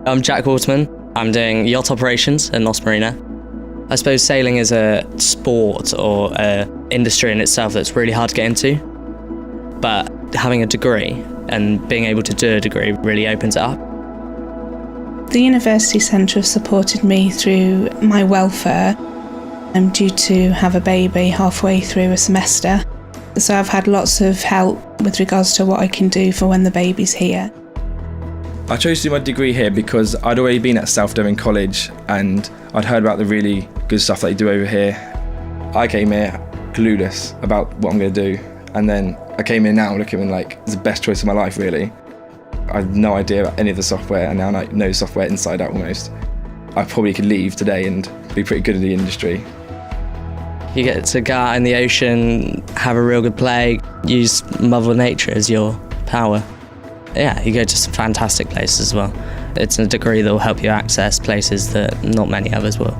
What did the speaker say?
I'm Jack Waterman. I'm doing yacht operations at Nos Marina. I suppose sailing is a sport or an industry in itself that's really hard to get into, but having a degree and being able to do a degree really opens it up. The University Centre have supported me through my welfare. I'm due to have a baby halfway through a semester, so I've had lots of help with regards to what I can do for when the baby's here. I chose to do my degree here because I'd already been at South Devon College and I'd heard about the really good stuff that they do over here. I came here clueless about what I'm going to do, and then I came here now looking like it's the best choice of my life, really. I had no idea about any of the software, and now I know software inside out almost. I probably could leave today and be pretty good in the industry. You get to go out in the ocean, have a real good play, use Mother Nature as your power. Yeah, you go to some fantastic places as well. It's a degree that will help you access places that not many others will.